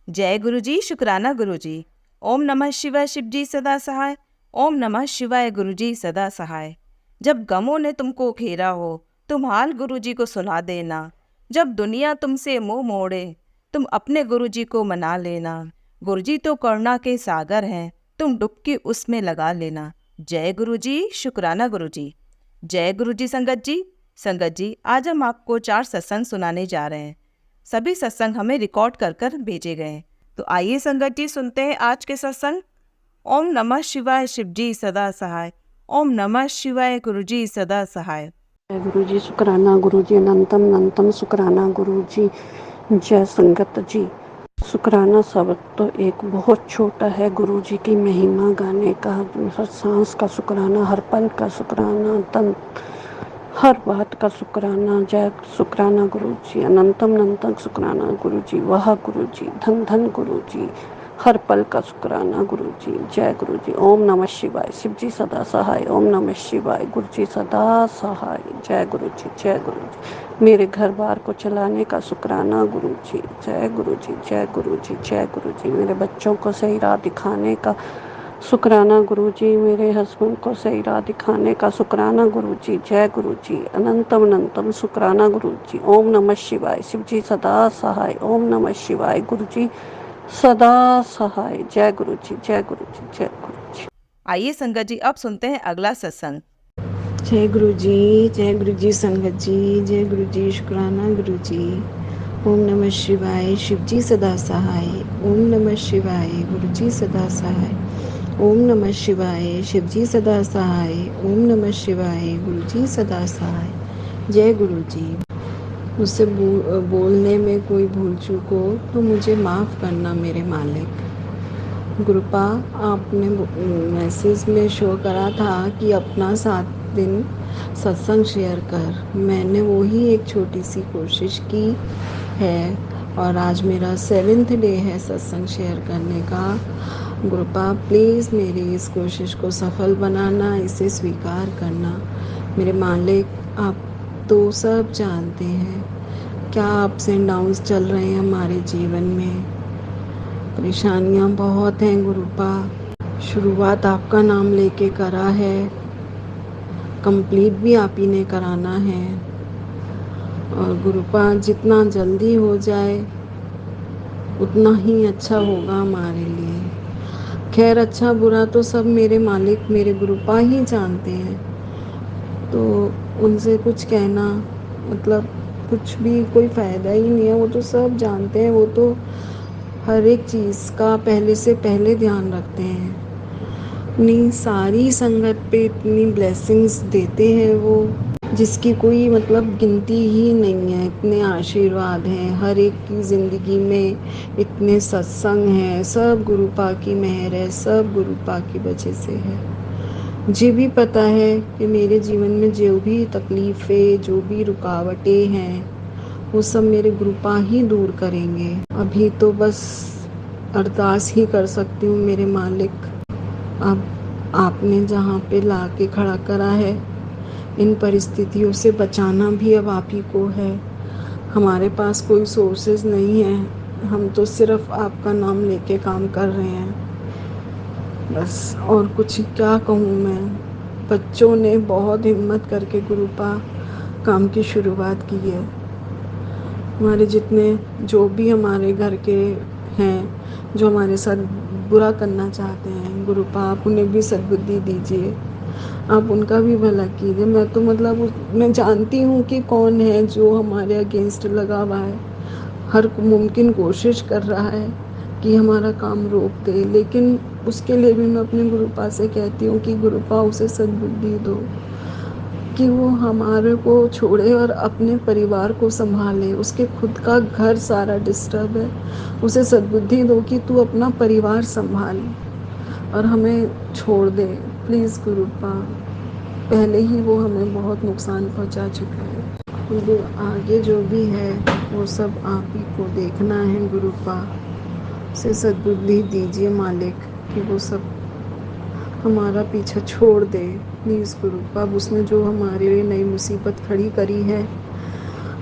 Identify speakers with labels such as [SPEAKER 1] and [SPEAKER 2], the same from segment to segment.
[SPEAKER 1] जय गुरु जी, शुक्राना गुरु जी। ओम नमः शिवाय, शिव जी सदा सहाय। ओम नमः शिवाय, गुरु जी सदा सहाय। जब गमों ने तुमको घेरा हो, तुम हाल गुरु जी को सुना देना। जब दुनिया तुमसे मुंह मोड़े, तुम अपने गुरु जी को मना लेना। गुरु जी तो करुणा के सागर हैं, तुम डुबकी उसमें लगा लेना। जय गुरु जी, शुक्राना गुरु जी। जय गुरु जी। संगत जी, आज हम आपको 4 सत्संग सुनाने जा रहे हैं। सभी सत्संग हमें रिकॉर्ड कर कर भेजे गए हैं। तो आइए संगत जी, सुनते हैं आज के सत्संग। ओम नमः शिवाय, शिव जी सदा सहाय। ओम नमः शिवाय, गुरु जी सदा सहाय।
[SPEAKER 2] जय गुरु जी, शुक्राना गुरु जी, अनंतम अनंतम शुक्राना गुरु जी। जय संगत जी। शुक्राना शब्द तो एक बहुत छोटा है गुरु जी की महिमा गाने का, हर सांस का शुक्राना, हर पल का शुक्राना, तन हर बात का शुक्राना। जय शुक्राना गुरु जी, अनंतम अनंतम शुक्राना गुरु जी, वाह गुरु जी, धन धन गुरु जी, हर पल का शुक्राना गुरु जी। जय गुरु जी। ओम नमः शिवाय, शिव जी सदा सहाय। ओम नमः शिवाय, गुरु जी सदा सहाय। जय गुरु जी, जय गुरु जी। मेरे घर बार को चलाने का शुक्राना गुरु जी। जय गुरु जी, जय गुरु जी, जय गुरु जी। मेरे बच्चों को सही राह दिखाने का शुक्राना गुरु जी। मेरे हस्बैंड को सही राह दिखाने का शुक्राना गुरु जी। जय गुरु जी, अनंतम अनंतम शुक्राना गुरु जी। ओम नमः शिवाय, शिव जी सदा सहाय। ओम नमः शिवाय, गुरु जी सदा सहाय। जय गुरु जी, जय गुरु जी, जय गुरु जी।
[SPEAKER 1] आइए संगत जी, अब सुनते हैं अगला सत्संग।
[SPEAKER 3] जय गुरु जी, जय गुरु जी संगत जी, जय गुरु जी, शुक्राना गुरु जी। ओम नमः शिवाय, शिव जी सदा सहाय। ओम नमः शिवाय, गुरु जी सदा सहाय। ओम नमः शिवाय, शिव जी सदा सहाय। ओम नमः शिवाय, गुरु जी सदा सहाय। जय गुरु जी। मुझसे बोलने में कोई भूल चूक हो तो मुझे माफ़ करना मेरे मालिक। गुरुपा, आपने मैसेज में शो करा था कि अपना 7 दिन सत्संग शेयर कर। मैंने वही एक छोटी सी कोशिश की है और आज मेरा 7th डे है सत्संग शेयर करने का। गुरुपा, प्लीज़ मेरी इस कोशिश को सफल बनाना, इसे स्वीकार करना। मेरे मालिक, आप तो सब जानते हैं क्या अप्स एंड डाउन्स चल रहे हैं हमारे जीवन में। परेशानियाँ बहुत हैं गुरुपा। शुरुआत आपका नाम लेके करा है, कंप्लीट भी आप ही ने कराना है। और गुरुपा, जितना जल्दी हो जाए उतना ही अच्छा होगा हमारे लिए। खैर, अच्छा बुरा तो सब मेरे मालिक, मेरे गुरुपा ही जानते हैं, तो उनसे कुछ कहना मतलब कुछ भी कोई फ़ायदा ही नहीं है। वो तो सब जानते हैं, वो तो हर एक चीज़ का पहले से पहले ध्यान रखते हैं। इतनी सारी संगत पे इतनी ब्लेसिंग्स देते हैं वो, जिसकी कोई मतलब गिनती ही नहीं है। इतने आशीर्वाद हैं हर एक की ज़िंदगी में, इतने सत्संग हैं, सब गुरुपा की मेहर है, सब गुरुपा की वजह से है। मुझे भी पता है कि मेरे जीवन में जो भी तकलीफ़ें, जो भी रुकावटें हैं, वो सब मेरे गुरुपा ही दूर करेंगे। अभी तो बस अरदास ही कर सकती हूँ मेरे मालिक। अब आपने जहाँ पे ला के खड़ा करा है, इन परिस्थितियों से बचाना भी अब आप ही को है। हमारे पास कोई सोर्सेज नहीं है, हम तो सिर्फ आपका नाम लेके काम कर रहे हैं बस। और कुछ क्या कहूँ मैं। बच्चों ने बहुत हिम्मत करके गुरुपा काम की शुरुआत की है। हमारे जितने जो भी हमारे घर के हैं, जो हमारे साथ बुरा करना चाहते हैं, गुरुपा आप उन्हें भी सद्बुद्धि दीजिए, आप उनका भी भला कीजिए। मैं तो मतलब मैं जानती हूँ कि कौन है जो हमारे अगेंस्ट लगा हुआ है, हर मुमकिन कोशिश कर रहा है कि हमारा काम रोक दे, लेकिन उसके लिए भी मैं अपने गुरुपा से कहती हूँ कि गुरुपा उसे सद्बुद्धि दो कि वो हमारे को छोड़े और अपने परिवार को संभाले। उसके खुद का घर सारा डिस्टर्ब है, उसे सद्बुद्धि दो कि तू अपना परिवार संभाल और हमें छोड़ दे प्लीज़ गुरुपा। पहले ही वो हमें बहुत नुकसान पहुंचा चुका है। वो आगे जो भी है वो सब आप ही को देखना है गुरुपा। उसे सद्बुद्धि दीजिए मालिक कि वो सब हमारा पीछा छोड़ दे प्लीज़ गुरुपा। अब उसने जो हमारे लिए नई मुसीबत खड़ी करी है,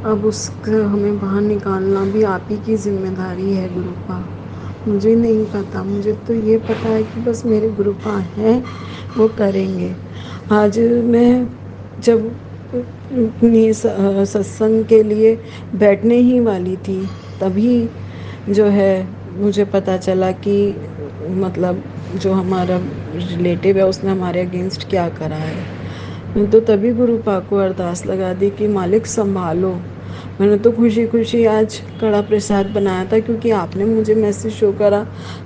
[SPEAKER 3] अब उसका हमें बाहर निकालना भी आप ही की जिम्मेदारी है गुरुपा। मुझे नहीं पता, मुझे तो ये पता है कि बस मेरे गुरुपा हैं, वो करेंगे। आज मैं जब अपनी सत्संग के लिए बैठने ही वाली थी, तभी जो है मुझे पता चला कि मतलब जो हमारा रिलेटिव है उसने हमारे अगेंस्ट क्या करा है। तो तभी गुरुपा को अरदास लगा दी कि मालिक संभालो। मैंने तो खुशी खुशी आज कड़ा प्रसाद बनाया था, क्योंकि आपने मुझे मैसेज शो करा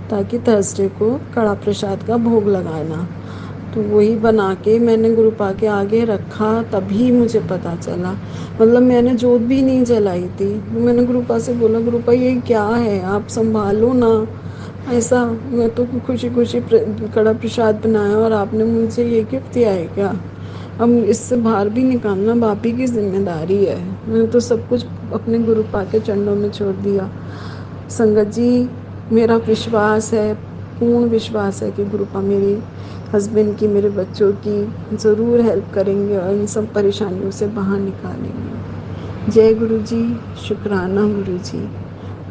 [SPEAKER 3] ताकि थर्सडे को कड़ा प्रसाद का भोग लगाना। तो वही बना के मैंने गुरुपा के आगे रखा, तभी मुझे पता चला। मतलब मैंने जोत भी नहीं जलाई थी। मैंने गुरुपा से बोला, गुरुपा ये क्या है, आप संभालो ना। ऐसा मैं तो खुशी खुशी कड़ा प्रसाद बनाया और आपने मुझे ये गिफ्ट दिया है क्या? अब इससे बाहर भी निकालना बापी की जिम्मेदारी है। मैंने तो सब कुछ अपने गुरुपा के चरणों में छोड़ दिया। संगत जी, मेरा विश्वास है, पूर्ण विश्वास है कि गुरुपा मेरी हस्बैंड की, मेरे बच्चों की ज़रूर हेल्प करेंगे और इन सब परेशानियों से बाहर निकालेंगे। जय गुरु जी, शुक्राना गुरु जी।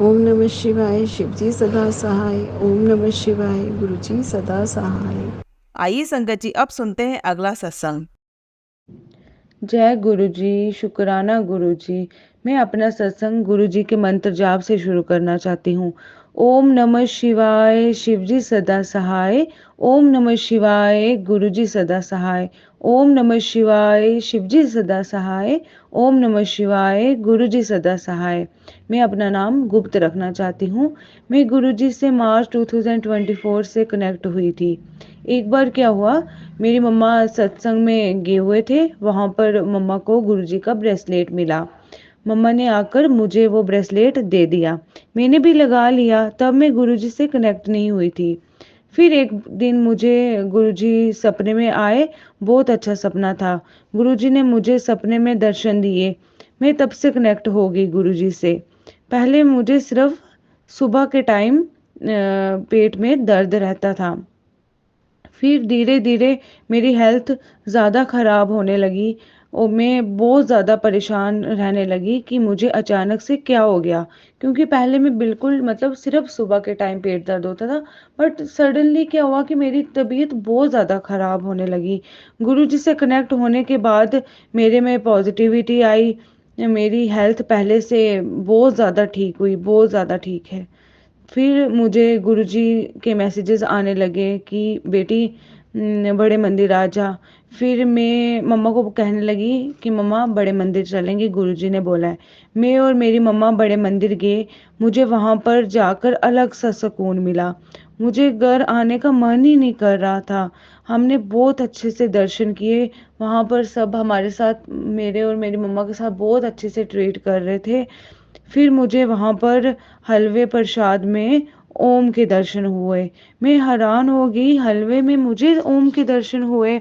[SPEAKER 3] ओम नमः शिवाय, शिव जी सदा सहाय। ओम नमः शिवाय, गुरु जी सदा सहाय।
[SPEAKER 1] आइए संगत जी, अब सुनते हैं अगला सत्संग।
[SPEAKER 4] जय गुरु जी, शुक्राना गुरु जी। मैं अपना सत्संग गुरु जी के मंत्र जाप से शुरू करना चाहती हूँ। ओम नमः शिवाय, शिव जी सदा सहाय। ओम नमः शिवाय, गुरु जी सदा सहाय। ओम नमः शिवाय, शिव जी सदा सहाय। ओम नमः शिवाय, गुरु जी सदा सहाय। मैं अपना नाम गुप्त रखना चाहती हूँ। मैं गुरु जी से मार्च 2024 से कनेक्ट हुई थी। एक बार क्या हुआ, मेरी मम्मा सत्संग में गए हुए थे, वहां पर मम्मा को गुरुजी का ब्रेसलेट मिला। मम्मा ने आकर मुझे वो ब्रेसलेट दे दिया, मैंने भी लगा लिया। तब मैं गुरुजी से कनेक्ट नहीं हुई थी। फिर एक दिन मुझे गुरुजी सपने में आए, बहुत अच्छा सपना था। गुरुजी ने मुझे सपने में दर्शन दिए। मैं तब से कनेक्ट हो गई गुरुजी से। पहले मुझे सिर्फ सुबह के टाइम पेट में दर्द रहता था। फिर धीरे धीरे मेरी हेल्थ ज़्यादा ख़राब होने लगी और मैं बहुत ज़्यादा परेशान रहने लगी कि मुझे अचानक से क्या हो गया। क्योंकि पहले मैं बिल्कुल मतलब सिर्फ सुबह के टाइम पेट दर्द होता था, बट सडनली क्या हुआ कि मेरी तबीयत बहुत ज़्यादा ख़राब होने लगी। गुरुजी से कनेक्ट होने के बाद मेरे में पॉजिटिविटी आई, मेरी हेल्थ पहले से बहुत ज़्यादा ठीक हुई, बहुत ज़्यादा ठीक है। फिर मुझे गुरुजी के मैसेजेस आने लगे कि बेटी बड़े मंदिर आ जा। फिर मैं मम्मा को कहने लगी कि मम्मा बड़े मंदिर चलेंगे, गुरुजी ने बोला है। मैं और मेरी मम्मा बड़े मंदिर गए। मुझे वहाँ पर जाकर अलग सा सुकून मिला। मुझे घर आने का मन ही नहीं कर रहा था। हमने बहुत अच्छे से दर्शन किए। वहाँ पर सब हमारे साथ, मेरे और मेरी मम्मा के साथ बहुत अच्छे से ट्रीट कर रहे थे। फिर मुझे वहाँ पर हलवे प्रसाद में ओम के दर्शन हुए। मैं हैरान हो गई, हलवे में मुझे ओम के दर्शन हुए।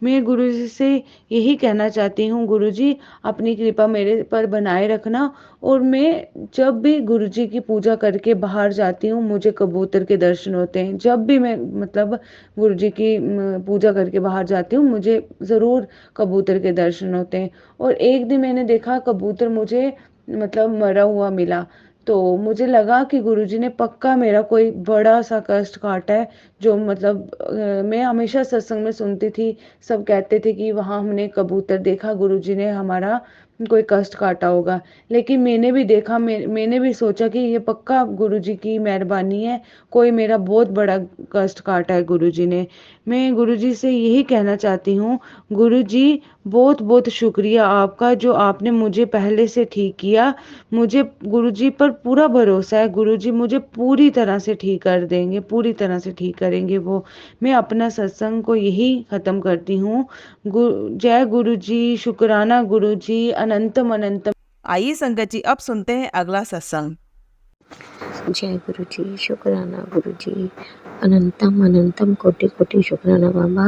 [SPEAKER 4] मैं गुरुजी से यही कहना चाहती हूँ, गुरुजी अपनी कृपा मेरे पर बनाए रखना। और मैं जब भी गुरुजी की पूजा करके बाहर जाती हूँ, मुझे कबूतर के दर्शन होते हैं। जब भी मैं मतलब गुरुजी की पूजा करके बाहर जाती हूँ, मुझे ज़रूर कबूतर के दर्शन होते हैं। और एक दिन मैंने देखा कबूतर मुझे मतलब मरा हुआ मिला। तो मुझे लगा कि गुरुजी ने पक्का मेरा कोई बड़ा सा कष्ट काटा है। जो मतलब मैं हमेशा सत्संग में सुनती थी, सब कहते थे कि वहाँ हमने कबूतर देखा, गुरुजी ने हमारा कोई कष्ट काटा होगा। लेकिन मैंने भी देखा, मैंने भी सोचा कि ये पक्का गुरुजी की मेहरबानी है, कोई मेरा बहुत बड़ा कष्ट काटा है गुरुजी ने। मैं गुरुजी से यही कहना चाहती हूँ, गुरुजी बहुत बहुत शुक्रिया आपका, जो आपने मुझे पहले से ठीक किया। मुझे गुरुजी पर पूरा भरोसा है, गुरुजी मुझे पूरी तरह से ठीक कर देंगे, पूरी तरह से ठीक करेंगे वो। मैं अपना सत्संग को यही ख़त्म करती हूँ। जय गुरु जी, शुक्राना गुरु जी, अनंतम अनंतम।
[SPEAKER 1] आइए संगत जी, अब सुनते हैं अगला सत्संग।
[SPEAKER 5] जय गुरु जी, शुक्राना गुरु जी, अनंतम अनंतम कोटि कोटि शुक्राना बाबा।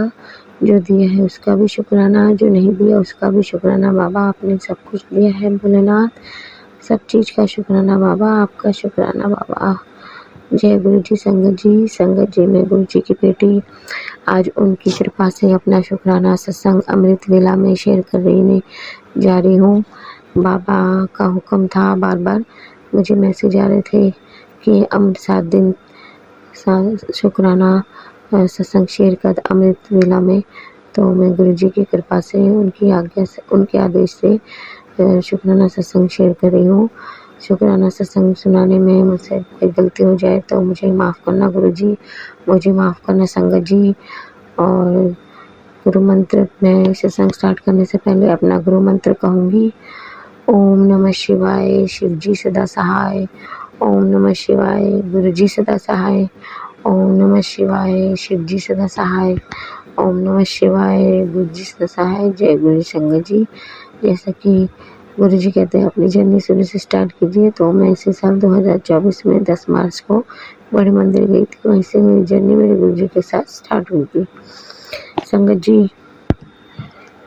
[SPEAKER 5] जो दिया है उसका भी शुक्राना, जो नहीं दिया उसका भी शुक्राना बाबा। आपने सब कुछ दिया है भोलेनाथ, सब चीज़ का शुक्राना बाबा, आपका शुक्राना बाबा। जय गुरु जी। संगत जी मैं गुरु जी की बेटी आज उनकी कृपा से अपना शुक्राना सत्संग अमृत वेला में शेयर कर रही जा रही हूँ। बाबा का हुक्म था, बार बार मुझे मैसेज आ रहे थे कि अमृत 7 दिन शुक्राना सत्संग शेयर कर अमृत वेला में। तो मैं गुरुजी की कृपा से, उनकी आज्ञा से, उनके आदेश से शुक्राना सत्संग शेयर कर रही हूँ। शुक्राना सत्संग सुनाने में मुझसे कोई गलती हो जाए तो मुझे माफ़ करना गुरुजी, मुझे माफ़ करना संगत जी। और गुरु मंत्र, मैं सत्संग स्टार्ट करने से पहले अपना गुरु मंत्र कहूँगी। ओम नमः शिवाय, शिव जी सदा सहाय। ओम नमः शिवाय, गुरु जी सदा सहाय। ओम नमः शिवाय, शिव जी सदा सहाय। ओम नमः शिवाय, गुरु जी सदा सहाय। जय गुरु संगत जी। जैसा कि गुरु जी कहते हैं अपनी जर्नी शुरू से स्टार्ट कीजिए, तो मैं इसी साल 2024 में 10 मार्च को बड़े मंदिर गई थी। वहीं से मेरी जर्नी मेरे गुरु जी के साथ स्टार्ट हुई थी। संगत जी,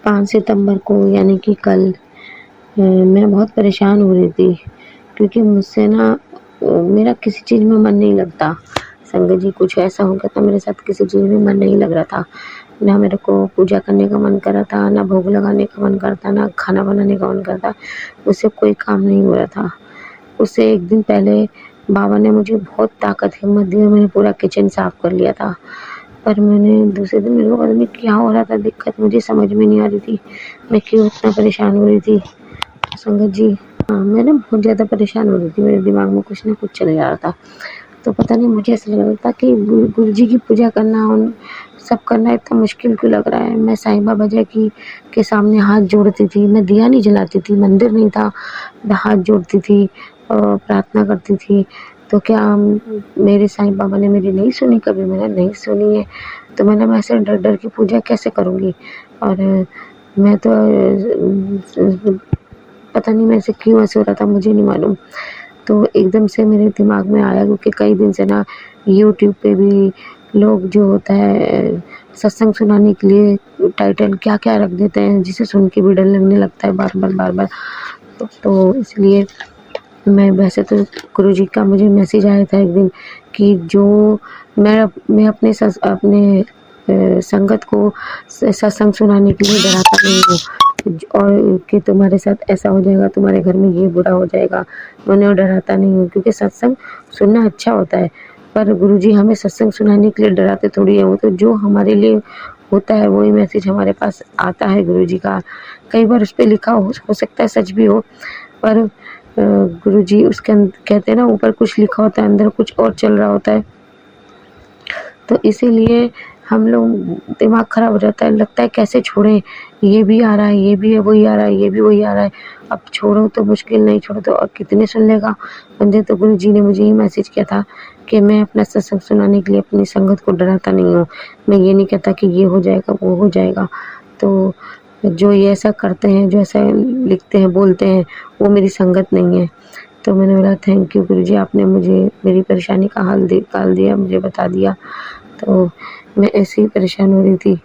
[SPEAKER 5] 5 सितंबर को यानी कि कल मैं बहुत परेशान हो रही थी, क्योंकि मुझसे ना मेरा किसी चीज़ में मन नहीं लगता। संगत जी, कुछ ऐसा हो गया था मेरे साथ, किसी चीज़ में मन नहीं लग रहा था। ना मेरे को पूजा करने का मन कर रहा था, ना भोग लगाने का मन करता, ना खाना बनाने का मन करता। उससे कोई काम नहीं हो रहा था। उससे एक दिन पहले बाबा ने मुझे बहुत ताकत हिम्मत दी और मैंने पूरा किचन साफ कर लिया था। पर मैंने दूसरे दिन, मेरे को पता नहीं क्या हो रहा था, दिक्कत मुझे समझ में नहीं आ रही थी, मैं क्यों इतना परेशान हो रही थी। संगत जी, हाँ, मैं ना बहुत ज़्यादा परेशान हो रही थी, मेरे दिमाग में कुछ ना कुछ चल जा रहा था। तो पता नहीं, मुझे ऐसा लग रहा था कि गुरु जी की पूजा करना, उन सब करना इतना मुश्किल क्यों लग रहा है। मैं साईं बाबा जी के सामने हाथ जोड़ती थी, मैं दिया नहीं जलाती थी, मंदिर नहीं था, मैं हाथ जोड़ती थी और प्रार्थना करती थी। तो क्या मेरे साईं बाबा ने मेरी नहीं सुनी? कभी मैंने नहीं सुनी है। तो मैं ऐसे डर डर की पूजा कैसे करूँगी? और मैं तो पता नहीं मेरे से क्यों ऐसे हो रहा था, मुझे नहीं मालूम। तो एकदम से मेरे दिमाग में आया, क्योंकि कई दिन से ना यूट्यूब पे भी लोग जो होता है सत्संग सुनाने के लिए टाइटल क्या क्या रख देते हैं, जिसे सुन के भी डर लगने लगता है बार बार। तो इसलिए मैं, वैसे तो गुरु जी का मुझे मैसेज आया था एक दिन कि जो मैं अपने संगत को सत्संग सुनाने के लिए डराता नहीं हूँ, और कि तुम्हारे साथ ऐसा हो जाएगा, तुम्हारे घर में ये बुरा हो जाएगा। मैं डराता नहीं हूँ, क्योंकि सत्संग सुनना अच्छा होता है, पर गुरुजी हमें सत्संग सुनाने के लिए डराते थोड़ी है। वो तो जो हमारे लिए होता है वही मैसेज हमारे पास आता है गुरुजी का। कई बार उस पर लिखा हो सकता है सच भी हो, पर गुरुजी उसके कहते हैं ना, ऊपर कुछ लिखा होता है, अंदर कुछ और चल रहा होता है। तो इसीलिए हम लोग दिमाग खराब हो जाता है, लगता है कैसे छोड़ें, ये भी आ रहा है, ये भी है, वही आ रहा है, ये भी वही आ रहा है, अब छोड़ो तो मुश्किल, नहीं छोड़ो तो और कितने सुन लेगा बंदे। तो गुरु जी ने मुझे ये मैसेज किया था कि मैं अपना सत्संग सुनाने के लिए अपनी संगत को डराता नहीं हूँ। मैं ये नहीं कहता कि ये हो जाएगा, वो हो जाएगा। तो जो ये ऐसा करते हैं, जो ऐसा लिखते हैं, बोलते हैं, वो मेरी संगत नहीं है। तो मैंने बोला थैंक यू गुरुजी, आपने मुझे मेरी परेशानी का हल निकाल दिया, मुझे बता दिया। तो मैं ऐसे ही परेशान हो रही थी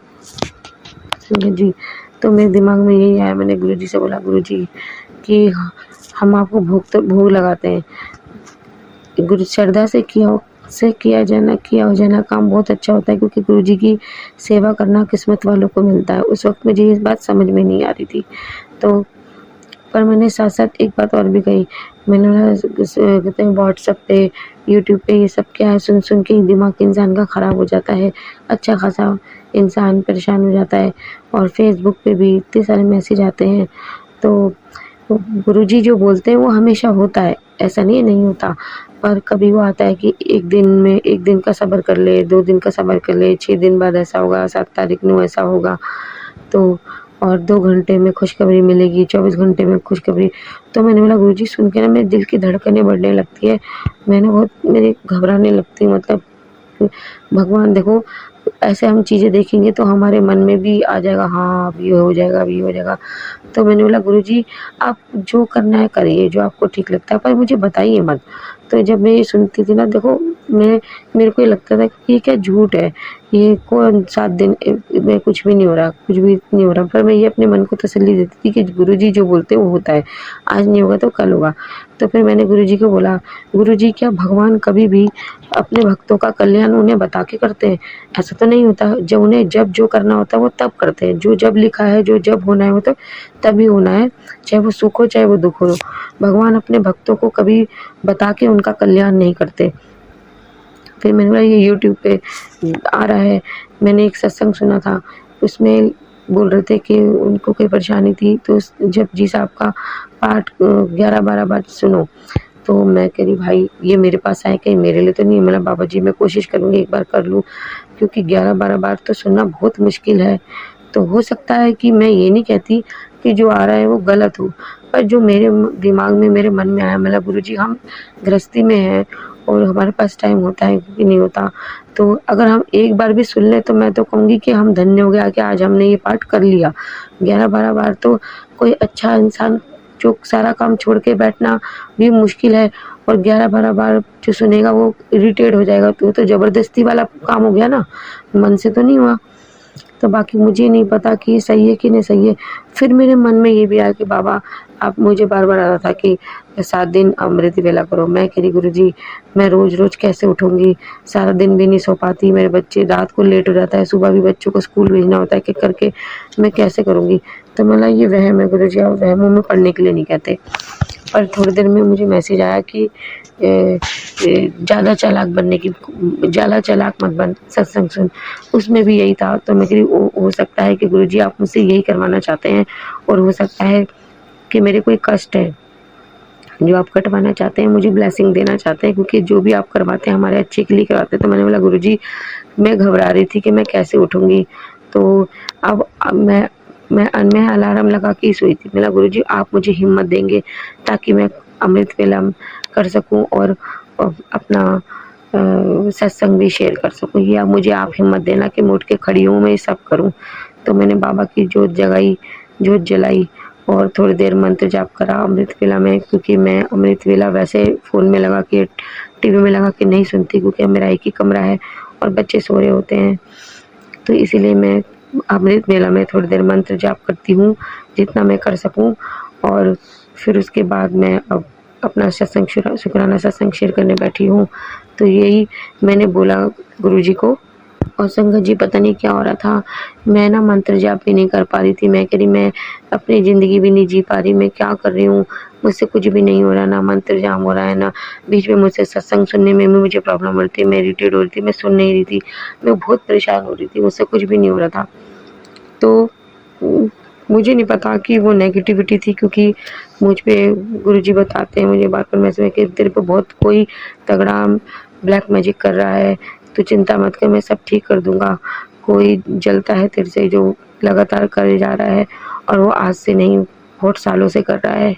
[SPEAKER 5] जी। तो मेरे दिमाग में यही आया, मैंने गुरुजी से बोला, गुरुजी कि हम आपको भोग लगाते हैं, गुरु श्रद्धा से किया हो जाना काम बहुत अच्छा होता है, क्योंकि गुरुजी की सेवा करना किस्मत वालों को मिलता है। उस वक्त मुझे इस बात समझ में नहीं आ रही थी, तो पर मैंने साथ साथ एक बात और भी कही। मैंने कहते हैं व्हाट्सएप पे, यूट्यूब पे ये सब क्या है, सुन सुन के दिमाग इंसान का ख़राब हो जाता है, अच्छा खासा इंसान परेशान हो जाता है। और फेसबुक पे भी इतने सारे मैसेज आते हैं। तो गुरुजी जो बोलते हैं वो हमेशा होता है, ऐसा नहीं होता, पर कभी वो आता है कि एक दिन का सब्र कर ले, 2 दिन का सब्र कर ले, 6 दिन बाद ऐसा होगा, 7 तारीख को ऐसा होगा। तो और 2 घंटे में खुशखबरी मिलेगी, 24 घंटे में खुशखबरी। तो मैंने बोला गुरुजी, सुन के ना मेरे दिल की धड़कनें बढ़ने लगती है, मैंने बहुत मेरी घबराने लगती है। मतलब भगवान देखो, ऐसे हम चीज़ें देखेंगे तो हमारे मन में भी आ जाएगा, हाँ अब ये हो जाएगा, अब ये हो जाएगा। तो मैंने बोला गुरुजी, आप जो करना है करिए, जो आपको ठीक लगता है, पर मुझे बताइए मत। तो जब मैं ये सुनती थी ना, देखो मेरे को ये लगता था कि ये क्या झूठ है, ये कौन 7 दिन में कुछ भी नहीं हो रहा, कुछ भी नहीं हो रहा। पर मैं ये अपने मन को तसल्ली देती थी कि गुरुजी जो बोलते हैं वो होता है, आज नहीं होगा तो कल होगा। तो फिर मैंने गुरुजी को बोला, गुरुजी क्या भगवान कभी भी अपने भक्तों का कल्याण उन्हें बता के करते हैं? ऐसा तो नहीं होता, जब उन्हें जब जो करना होता है वो तब करते हैं, जो जब लिखा है, जो जब होना है वो तो तभी होना है, चाहे वो सुख हो चाहे वो दुख हो। भगवान अपने भक्तों को कभी बता के उनका कल्याण नहीं करते। फिर मैंने बोला ये यूट्यूब पे आ रहा है, मैंने एक सत्संग सुना था, उसमें बोल रहे थे कि उनको कोई परेशानी थी तो जपजी साहब का पाठ 11-12 बार सुनो। तो मैं कह रही भाई ये मेरे पास आए, कहीं मेरे लिए तो नहीं है। मतलब बाबा जी मैं कोशिश करूँगी एक बार कर लूँ, क्योंकि 11-12 बार तो सुनना बहुत मुश्किल है। तो हो सकता है कि मैं ये नहीं कहती कि जो आ रहा है वो गलत हो, पर जो मेरे दिमाग में मेरे मन में आया, मतलब गुरुजी हम गृहस्थी में हैं और हमारे पास टाइम होता है कि नहीं होता, तो अगर हम एक बार भी सुन लें तो मैं तो कहूँगी कि हम धन्य हो गया कि आज हमने ये पाठ कर लिया। 11-12 बार तो कोई अच्छा इंसान जो सारा काम छोड़ के बैठना भी मुश्किल है, और 11-12 बार जो सुनेगा वो इरिटेट हो जाएगा, तो वो तो ज़बरदस्ती वाला काम हो गया ना, मन से तो नहीं हुआ। तो बाकी मुझे नहीं पता कि सही है कि नहीं सही है। फिर मेरे मन में ये भी आया कि बाबा आप मुझे बार-बार आ रहा था कि 7 दिन अमृत वेला करो। मैं कह रही गुरुजी मैं रोज़-रोज़ कैसे उठूँगी, सारा दिन भी नहीं सो पाती, मेरे बच्चे रात को लेट हो जाता है, सुबह भी बच्चों को स्कूल भेजना होता है, कि करके मैं कैसे करूँगी। तो मैं बोला ये वहम है गुरुजी, आप वहमों में पड़ने के लिए नहीं कहते। पर थोड़ी देर में मुझे मैसेज आया कि ज़्यादा चालाक मत बन, सत्संग सुन। उसमें भी यही था। तो मैं कह रही हो सकता है कि गुरुजी आप मुझसे यही करवाना चाहते हैं, और हो सकता है कि मेरे कोई कष्ट है जो आप कटवाना चाहते हैं, मुझे ब्लेसिंग देना चाहते हैं, क्योंकि जो भी आप करवाते हैं हमारे अच्छे के लिए करवाते हैं। तो मैंने बोला गुरुजी मैं घबरा रही थी कि मैं कैसे उठूँगी, तो अब मैं अलार्म लगा के ही सोई थी। बोला गुरुजी आप मुझे हिम्मत देंगे ताकि मैं अमृत वेला कर सकूं और अपना सत्संग भी शेयर कर सकूं, या मुझे आप हिम्मत देना कि मैं उठ के खड़ी हूँ, मैं ये सब करूं। तो मैंने बाबा की जोत जलाई और थोड़ी देर मंत्र जाप करा अमृत वेला में, क्योंकि मैं अमृत वेला वैसे फ़ोन में लगा के टीवी में लगा के नहीं सुनती, क्योंकि मेरा एक ही कमरा है और बच्चे सो रहे होते हैं। तो इसीलिए मैं अमृत वेला में थोड़ी देर मंत्र जाप करती हूँ जितना मैं कर सकूँ, और फिर उसके बाद मैं अब अपना शुक्राना सत्संग शेयर करने बैठी हूँ। तो यही मैंने बोला गुरुजी को। और संगत जी पता नहीं क्या हो रहा था, मैं ना मंत्र जाप भी नहीं कर पा रही थी। मैं कह रही मैं अपनी ज़िंदगी भी नहीं जी पा रही, मैं क्या कर रही हूँ, मुझसे कुछ भी नहीं हो रहा, ना मंत्र जाप हो रहा है, ना बीच में मुझसे सत्संग सुनने में भी मुझे प्रॉब्लम हो रही थी, मैं इरिटेट हो रही थी, मैं सुन नहीं रही थी, मैं बहुत परेशान हो रही थी, मुझसे कुछ भी नहीं हो रहा था। तो मुझे नहीं पता कि वो नेगेटिविटी थी, क्योंकि मुझ पे गुरुजी बताते हैं मुझे बार-बार मैसेज कि तेरे पे बहुत कोई तगड़ा ब्लैक मैजिक कर रहा है, तू चिंता मत कर, मैं सब ठीक कर दूँगा। कोई जलता है तेरे से जो लगातार करे जा रहा है, और वो आज से नहीं बहुत सालों से कर रहा है।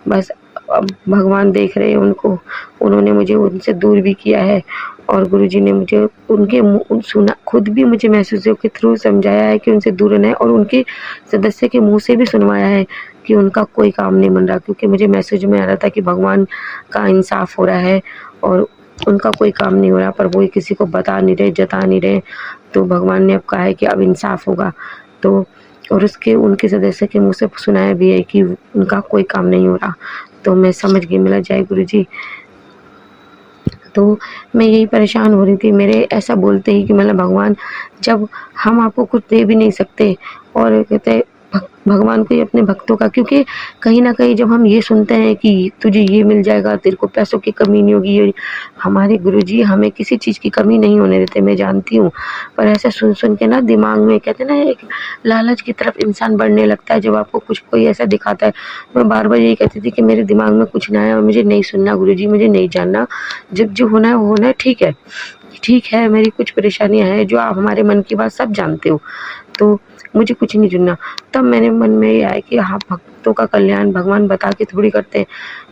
[SPEAKER 5] बस अब भगवान देख रहे हैं उनको, उन्होंने मुझे उनसे दूर भी किया है, और गुरुजी ने मुझे उनके मुँह सुना, खुद भी मुझे महसूसियों के थ्रू समझाया है कि उनसे दूर रहना है, और उनके सदस्य के मुँह से भी सुनवाया है कि उनका कोई काम नहीं बन रहा, क्योंकि मुझे मैसेज में आ रहा था कि भगवान का इंसाफ हो रहा है और उनका कोई काम नहीं हो रहा, पर वो किसी को बता नहीं रहे, जता नहीं रहे। तो भगवान ने अब कहा है कि अब इंसाफ होगा। तो और उनके सदस्य के मुँह से सुनाया भी है कि उनका कोई काम नहीं हो रहा। तो मैं समझ गई, मेरा जय गुरुजी। तो मैं यही परेशान हो रही थी, मेरे ऐसा बोलते ही कि मतलब भगवान जब हम आपको कुछ दे भी नहीं सकते, और कहते भगवान को ही अपने भक्तों का, क्योंकि कहीं ना कहीं जब हम ये सुनते हैं कि तुझे ये मिल जाएगा, तेरे को पैसों की कमी नहीं होगी, ये हमारे गुरुजी हमें किसी चीज़ की कमी नहीं होने देते, मैं जानती हूँ। पर ऐसा सुन सुन के ना दिमाग में कहते ना एक लालच की तरफ इंसान बढ़ने लगता है, जब आपको कुछ कोई ऐसा दिखाता है। मैं बार बार यही कहती थी कि मेरे दिमाग में कुछ ना आए और मुझे नहीं सुनना गुरुजी, मुझे नहीं जानना, जब जो होना है वो होना है, ठीक है। मेरी कुछ परेशानियां हैं जो आप हमारे मन की बात सब जानते हो, तो मुझे कुछ नहीं चुनना। तब मेरे मन में ये आया कि हाँ, भक्तों का कल्याण भगवान बता के थोड़ी करते हैं।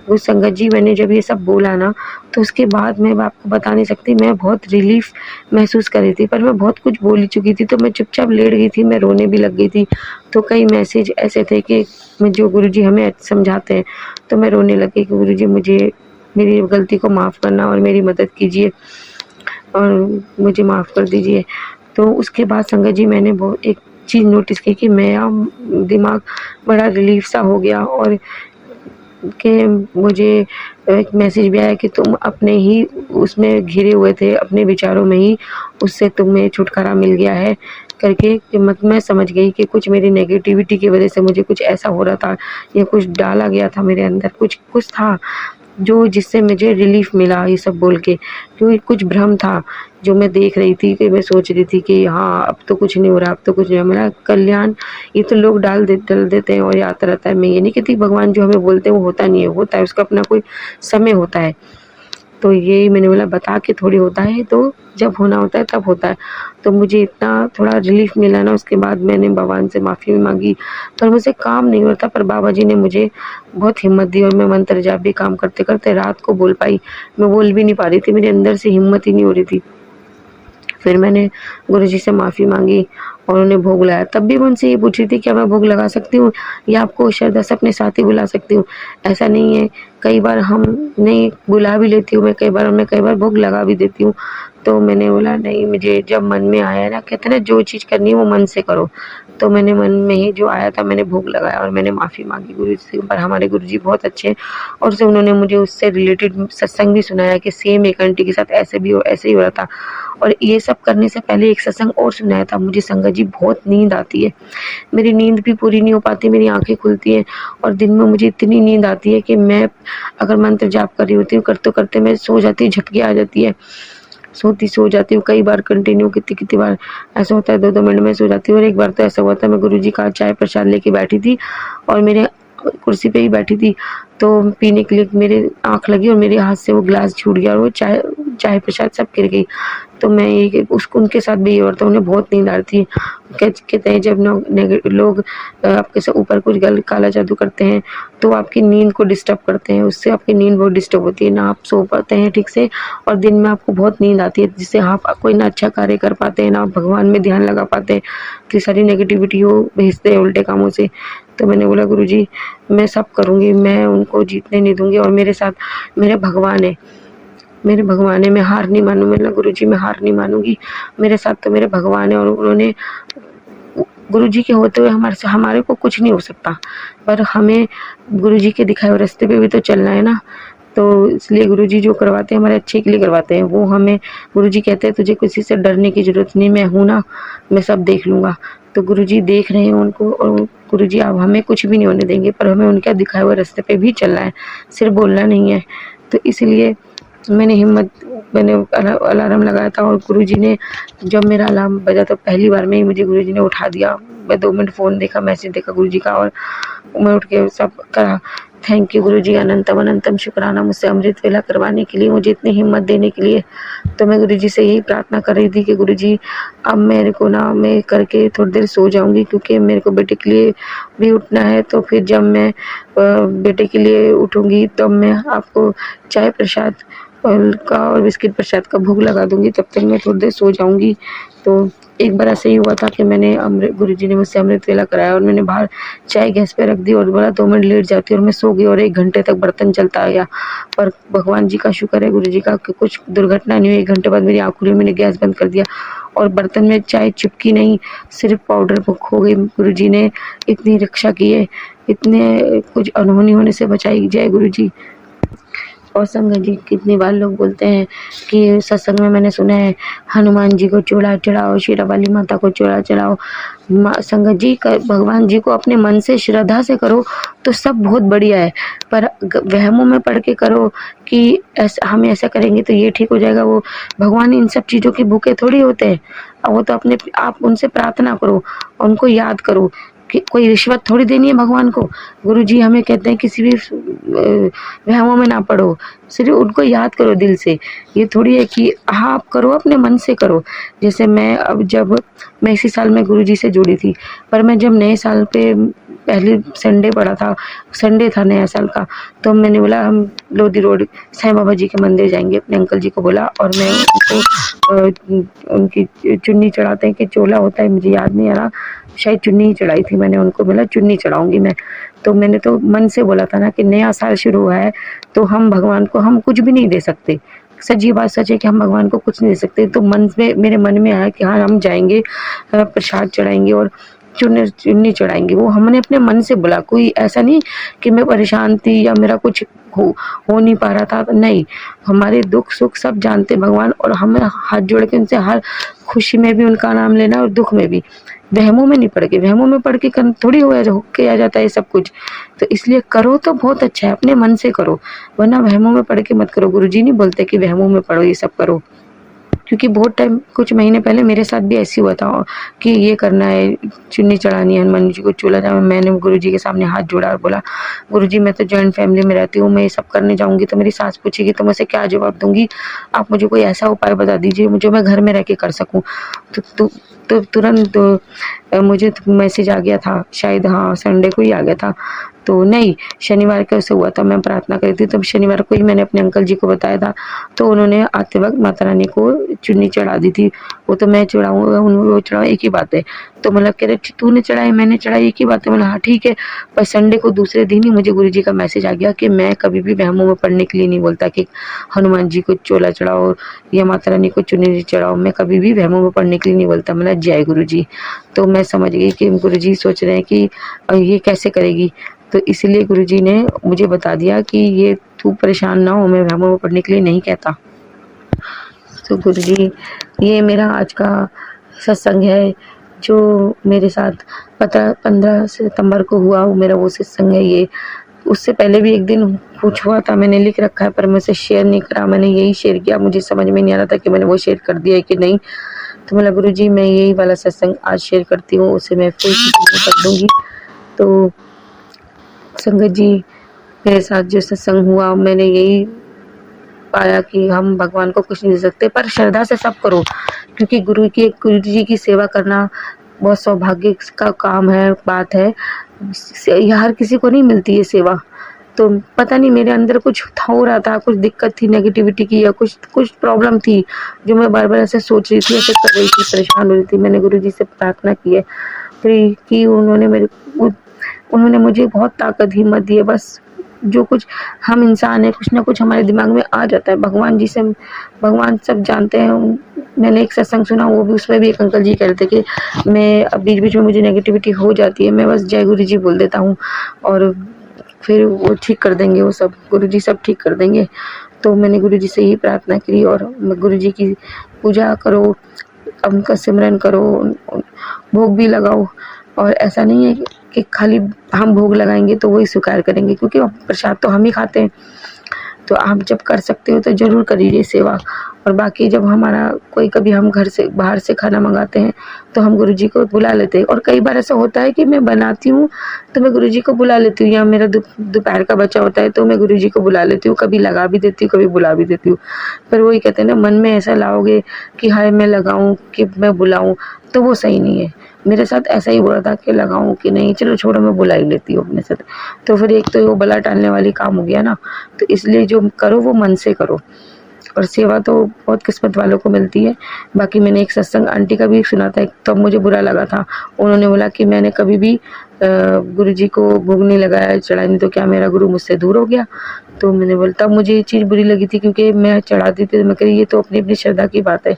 [SPEAKER 5] वो संगत जी मैंने जब ये सब बोला ना, तो उसके बाद मैं आपको बता नहीं सकती, मैं बहुत रिलीफ महसूस कर रही थी, पर मैं बहुत कुछ बोल चुकी थी, तो मैं चुपचाप लेट गई थी, मैं रोने भी लग गई थी। तो कई मैसेज ऐसे थे कि जो गुरुजी हमें समझाते हैं, तो मैं रोने लगी कि गुरुजी मुझे मेरी गलती को माफ़ करना और मेरी मदद कीजिए। और मुझे माफ़ कर दीजिए। तो उसके बाद संगत जी मैंने वो एक चीज़ नोटिस की कि मेरा दिमाग बड़ा रिलीफ़ सा हो गया और कि मुझे एक मैसेज भी आया कि तुम अपने ही उसमें घिरे हुए थे, अपने विचारों में ही, उससे तुम्हें छुटकारा मिल गया है करके। कि मैं समझ गई कि कुछ मेरी नेगेटिविटी की वजह से मुझे कुछ ऐसा हो रहा था या कुछ डाला गया था मेरे अंदर, कुछ था जो जिससे मुझे रिलीफ मिला ये सब बोल के। क्योंकि कुछ भ्रम था जो मैं देख रही थी कि मैं सोच रही थी कि हाँ अब तो कुछ नहीं हो रहा, अब तो कुछ नहीं हो रहा। मेरा कल्याण ये तो लोग डाल देते हैं और ये आता रहता है। मैं ये नहीं कहती भगवान जो हमें बोलते हैं वो होता नहीं है, होता है, उसका अपना कोई समय होता है। तो यही मैंने बोला बता के थोड़ी होता है, तो जब होना होता है तब होता है। तो मुझे इतना थोड़ा रिलीफ मिला ना, उसके बाद मैंने भगवान से माफ़ी भी मांगी, पर मुझसे काम नहीं होता। पर बाबा जी ने मुझे बहुत हिम्मत दी और मैं मंत्र जाप भी काम करते करते रात को बोल पाई। मैं बोल भी नहीं पा रही थी, मेरे अंदर से हिम्मत ही नहीं हो रही थी। फिर मैंने गुरुजी से माफ़ी मांगी और उन्हें भोग लगाया। तब भी मैं उनसे ये पूछ रही थी क्या मैं भोग लगा सकती हूँ या आपको श्रद्धा से अपने साथ ही बुला सकती हूँ। ऐसा नहीं है, कई बार हम नहीं बुला भी लेती हूँ मैं, कई बार भोग लगा भी देती हूँ। तो मैंने बोला नहीं, मुझे जब मन में आया ना, कहते हैं ना जो चीज़ करनी है वो मन से करो। तो मैंने मन में ही जो आया था मैंने भोग लगाया और मैंने माफ़ी मांगी गुरुजी से। पर हमारे गुरुजी बहुत अच्छे हैं और से उन्होंने मुझे उससे रिलेटेड सत्संग भी सुनाया कि सेम एक आंटी के साथ ऐसे ही हो रहा था। और ये सब करने से पहले एक सत्संग और सुनाया था मुझे। संगत जी बहुत नींद आती है, मेरी नींद भी पूरी नहीं हो पाती, मेरी आंखें खुलती हैं और दिन में मुझे इतनी नींद आती है कि मैं अगर मंत्र जाप कर रही होती हूँ करते करते मैं सो जाती हूँ, झपकी आ जाती है, सो जाती हूँ। कई बार कंटिन्यू कितनी बार ऐसा होता है, 2-2 मिनट में सो जाती हूँ। और एक बार तो ऐसा हुआ था, मैं गुरुजी का चाय प्रसाद लेके बैठी थी और मेरे कुर्सी पे ही बैठी थी, तो पीने के लिए मेरे आँख लगी और मेरे हाथ से वो ग्लास छूट गया और वो चाय प्रसाद सब गिर गई। तो मैं ये उसको उनके साथ भी ये होता है, उन्हें बहुत नींद आती है। कहते हैं जब लोग आपके से ऊपर कुछ काला जादू करते हैं तो आपकी नींद को डिस्टर्ब करते हैं, उससे आपकी नींद बहुत डिस्टर्ब होती है, ना आप सो पाते हैं ठीक से और दिन में आपको बहुत नींद आती है, जिससे आप कोई ना अच्छा कार्य कर पाते हैं, ना आप भगवान में ध्यान लगा पाते हैं, तो सारी नेगेटिविटी वो भेजते हैं उल्टे कामों से। तो मैंने बोला गुरुजी मैं सब करूँगी, मैं उनको जीतने नहीं दूँगी और मेरे साथ मेरे भगवान है, मैं हार नहीं मानूँ। मैंने गुरुजी मैं हार नहीं मानूंगी, मेरे साथ तो मेरे भगवान है और उन्होंने गुरुजी के होते हुए हमारे को कुछ नहीं हो सकता। पर हमें गुरुजी के दिखाए हुए रास्ते पे भी तो चलना है ना। तो इसलिए गुरुजी जो करवाते हैं हमारे अच्छे के लिए करवाते हैं। वो हमें गुरुजी कहते हैं तुझे किसी से डरने की ज़रूरत नहीं, मैं हूँ ना, मैं सब देख लूँगा। तो गुरुजी देख रहे हैं उनको और गुरुजी अब हमें कुछ भी नहीं होने देंगे, पर हमें उनके दिखाए हुए रास्ते पे भी चलना है, सिर्फ बोलना नहीं है। तो इसलिए मैंने अलार्म लगाया था और गुरुजी ने जब मेरा अलार्म बजा तो पहली बार में ही मुझे गुरुजी ने उठा दिया। मैं 2 मिनट फ़ोन देखा, मैसेज देखा गुरुजी का और मैं उठ के सब करा। थैंक यू गुरुजी, अनंतम अनंतम शुक्राना मुझसे अमृत वेला करवाने के लिए, मुझे इतनी हिम्मत देने के लिए। तो मैं गुरुजी से यही प्रार्थना कर रही थी कि गुरुजी अब मेरे को ना, मैं करके थोड़ी देर सो जाऊंगी क्योंकि मेरे को बेटे के लिए भी उठना है। तो फिर जब मैं बेटे के लिए उठूंगी तब मैं आपको चाय प्रसाद और बिस्किट प्रसाद का भोग लगा दूंगी, तब तक मैं थोड़ी देर सो जाऊंगी। तो एक बार ऐसे ही हुआ था कि मैंने गुरुजी ने मुझसे अमृत वेला कराया और मैंने बाहर चाय गैस पे रख दी और बोला 2 मिनट लेट जाती और मैं सो गई और 1 घंटे तक बर्तन चलता आया। पर भगवान जी का शुक्र है, गुरुजी का, कि कुछ दुर्घटना नहीं हुई। 1 घंटे बाद मेरी आँख खुली, मैंने गैस बंद कर दिया और बर्तन में चाय चिपकी नहीं, सिर्फ पाउडर बुक हो गई। गुरुजी ने इतनी रक्षा की है, इतने कुछ अनहोनी होने से बचाई। जय गुरुजी। और संगत जी कितनी बार लोग बोलते हैं कि सत्संग में मैंने सुना है हनुमान जी को चूड़ा चढ़ाओ, शेरा वाली माता को चूड़ा चढ़ाओ। संगत जी भगवान जी को अपने मन से श्रद्धा से करो तो सब बहुत बढ़िया है, पर वहमों में पढ़ के करो कि हम ऐसा करेंगे तो ये ठीक हो जाएगा। वो भगवान इन सब चीज़ों के भूखे थोड़ी होते हैं। वो तो आप उनसे प्रार्थना करो, उनको याद करो कि कोई रिश्वत थोड़ी देनी है भगवान को। गुरुजी हमें कहते हैं किसी भी वहमों में ना पड़ो, सिर्फ उनको याद करो दिल से। ये थोड़ी है कि हाँ आप करो, अपने मन से करो। जैसे जब मैं इसी साल में गुरुजी से जुड़ी थी, पर मैं जब नए साल पे पहले संडे पड़ा था, संडे था नया साल का, तो मैंने बोला हम लोधी रोड साईं बाबा जी के मंदिर जाएंगे। अपने अंकल जी को बोला और मैं उनको उनकी चुन्नी चढ़ाते हैं कि चोला होता है, मुझे याद नहीं आ रहा, शायद चुन्नी ही चढ़ाई थी। मैंने उनको बोला चुन्नी चढ़ाऊंगी मैं। तो मैंने तो मन से बोला था ना कि नया साल शुरू हुआ है तो हम भगवान को हम कुछ भी नहीं दे सकते, सच्ची बात सच है कि हम भगवान को कुछ नहीं दे सकते। तो मन में मेरे मन में आया कि हाँ हम जाएंगे, प्रसाद चढ़ाएंगे और चुन्नी चुन्नी चढ़ाएंगे। वो हमने अपने मन से बोला, कोई ऐसा नहीं कि मैं परेशान थी या मेरा कुछ हो नहीं पा रहा था, नहीं। हमारे दुख सुख सब जानते भगवान, और हमें हाथ जोड़ के उनसे हर खुशी में भी उनका नाम लेना और दुख में भी। वहमों में नहीं पड़ के, वहमों में पड़ के थोड़ी हो के आ जाता है सब कुछ। तो इसलिए करो तो बहुत अच्छा है, अपने मन से करो, वरना वहमों में पड़ के मत करो। गुरुजी नहीं बोलते कि वहमों में पड़ो ये सब करो, क्योंकि बहुत टाइम कुछ महीने पहले मेरे साथ भी ऐसे हुआ था कि ये करना है, चुन्नी चढ़ानी है, हनुमान जी को चूल्हा जाना। मैंने गुरुजी के सामने हाथ जोड़ा और बोला, गुरुजी मैं तो जॉइंट फैमिली में रहती हूँ, मैं ये सब करने जाऊंगी तो मेरी सास पूछेगी तो मैं उसे क्या जवाब दूंगी। आप मुझे कोई ऐसा उपाय बता दीजिए जो मैं घर में रह के कर सकूँ। तो तुरंत मुझे मैसेज आ गया था, शायद हाँ संडे को ही आ गया था। तो नहीं, शनिवार को ऐसे हुआ था, मैं प्रार्थना करी थी तब शनिवार को ही मैंने अपने अंकल जी को बताया था। तो उन्होंने आते वक्त माता रानी को चुन्नी चढ़ा दी थी। वो तो मैं चढ़ाऊँ वो चढ़ाऊँ एक ही बात है। तो मतलब कह रहे तूने चढ़ाई मैंने चढ़ाई एक ही बात है। मतलब हाँ ठीक है। पर संडे को दूसरे दिन ही मुझे गुरुजी का मैसेज आ गया कि मैं कभी भी वहमों में पड़ने के लिए नहीं बोलता कि हनुमान जी को चोला चढ़ाओ या माता रानी को चुन्नी चढ़ाओ, मैं कभी भी वहमों में पड़ने के लिए नहीं बोलता। मतलब जय गुरुजी। तो मैं समझ गई कि गुरुजी सोच रहे हैं कि ये कैसे करेगी, तो इसलिए गुरुजी ने मुझे बता दिया कि ये तू परेशान ना हो, मैं वहमों में पड़ने के लिए नहीं कहता। तो गुरुजी ये मेरा आज का सत्संग है जो मेरे साथ 15 सितंबर को हुआ, मेरा वो सत्संग है ये। उससे पहले भी एक दिन कुछ हुआ था, मैंने लिख रखा है पर मैं उसे शेयर नहीं करा। मैंने यही शेयर किया, मुझे समझ में नहीं आ रहा था कि मैंने वो शेयर कर दिया है कि नहीं। तो बोला गुरुजी मैं यही वाला सत्संग आज शेयर करती हूँ, उसे मैं फुल कर दूंगी। तो संगत जी मेरे साथ जो सत्संग हुआ, मैंने यही पाया कि हम भगवान को कुछ नहीं दे सकते, पर श्रद्धा से सब करो, क्योंकि गुरु जी की सेवा करना बहुत सौभाग्य का काम है, बात है। यह हर किसी को नहीं मिलती ये सेवा। तो पता नहीं मेरे अंदर कुछ हो रहा था, कुछ दिक्कत थी नेगेटिविटी की या कुछ प्रॉब्लम थी जो मैं बार बार ऐसे सोच रही थी, ऐसे कर रही थी, परेशान हो रही थी। मैंने गुरु जी से प्रार्थना की है फिर कि उन्होंने मुझे बहुत ताकत हिम्मत दी है। बस जो कुछ हम इंसान है, कुछ ना कुछ हमारे दिमाग में आ जाता है। भगवान सब जानते हैं। मैंने एक सत्संग सुना, वो भी उसमें भी एक अंकल जी कह रहे थे कि मैं अब बीच बीच में मुझे नेगेटिविटी हो जाती है, मैं बस जय गुरु जी बोल देता हूँ और फिर वो ठीक कर देंगे, वो सब गुरु जी सब ठीक कर देंगे। तो मैंने गुरु जी से ही प्रार्थना की और गुरु जी की पूजा करो, उनका सिमरन करो, भोग भी लगाओ। और ऐसा नहीं है कि खाली हम भोग लगाएंगे तो वही स्वीकार करेंगे, क्योंकि प्रसाद तो हम ही खाते हैं। तो आप जब कर सकते हो तो जरूर करिए सेवा। और बाकी जब हमारा कोई कभी हम घर से बाहर से खाना मंगाते हैं तो हम गुरुजी को बुला लेते हैं। और कई बार ऐसा होता है कि मैं बनाती हूँ तो मैं गुरुजी को बुला लेती हूँ, या मेरा दोपहर का बचा होता है तो मैं गुरुजी को बुला लेती हूँ। कभी लगा भी देती हूँ, कभी बुला भी देती हूँ। पर वही कहते हैं ना, मन में ऐसा लाओगे कि हाय मैं लगाऊं कि मैं बुलाऊं, तो वो सही नहीं है। मेरे साथ ऐसा ही हो रहा था कि लगाऊं कि नहीं, चलो छोड़ो मैं बुला ही लेती हूँ अपने साथ। तो फिर एक तो वो बला टालने वाली काम हो गया ना। तो इसलिए जो करो वो मन से करो, और सेवा तो बहुत किस्मत वालों को मिलती है। बाकी मैंने एक सत्संग आंटी का भी सुना था, तब मुझे बुरा लगा था। उन्होंने बोला कि मैंने कभी भी गुरु जी को भोग नहीं लगाया, चढ़ाया नहीं, तो क्या मेरा गुरु मुझसे दूर हो गया। तो मैंने बोला, तब मुझे ये चीज़ बुरी लगी थी, क्योंकि मैं चढ़ाती थी तो मैं कही ये तो अपनी अपनी श्रद्धा की बात है।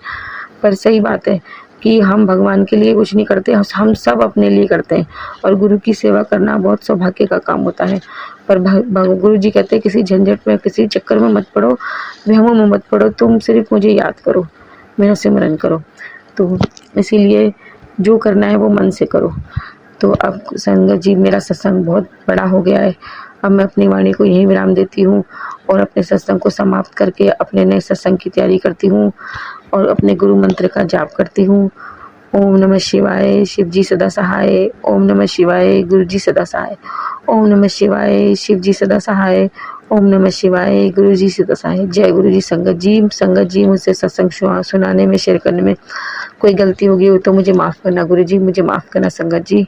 [SPEAKER 5] पर सही बात है कि हम भगवान के लिए कुछ नहीं करते, हम सब अपने लिए करते हैं। और गुरु की सेवा करना बहुत सौभाग्य का काम होता है। पर गुरु जी कहते हैं किसी झंझट में, किसी चक्कर में मत पड़ो, वहमों में मत पड़ो, तुम सिर्फ मुझे याद करो, मेरा सिमरन करो। तो इसीलिए जो करना है वो मन से करो। तो अब संगत जी मेरा सत्संग बहुत बड़ा हो गया है, अब मैं अपनी वाणी को यहीं विराम देती हूँ और अपने सत्संग को समाप्त करके अपने नए सत्संग की तैयारी करती हूँ और अपने गुरु मंत्र का जाप करती हूँ। ओम नमः शिवाय, शिव जी सदा सहाय। ओम नमः शिवाय, गुरु जी सदा सहाय। ओम नमः शिवाय, शिव जी सदा सहाय। ओम नमः शिवाय, गुरु जी सदा सहाय। जय गुरु जी। संगत जी मुझसे सत्संग सुनाने में, शेयर करने में कोई गलती होगी हो तो मुझे माफ़ करना गुरु जी, मुझे माफ़ करना संगत जी।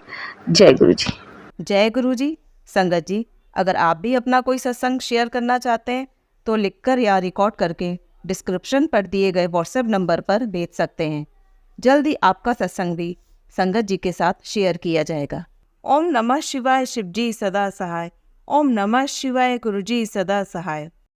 [SPEAKER 5] जय गुरु जी।
[SPEAKER 1] जय गुरु जी। संगत जी, अगर आप भी अपना कोई सत्संग शेयर करना चाहते हैं तो लिखकर या रिकॉर्ड करके डिस्क्रिप्शन पर दिए गए व्हाट्सएप नंबर पर भेज सकते हैं। जल्दी आपका सत्संग भी संगत जी के साथ शेयर किया जाएगा। ओम नमः शिवाय, शिव जी सदा सहाय। ओम नमः शिवाय, गुरु जी सदा सहाय।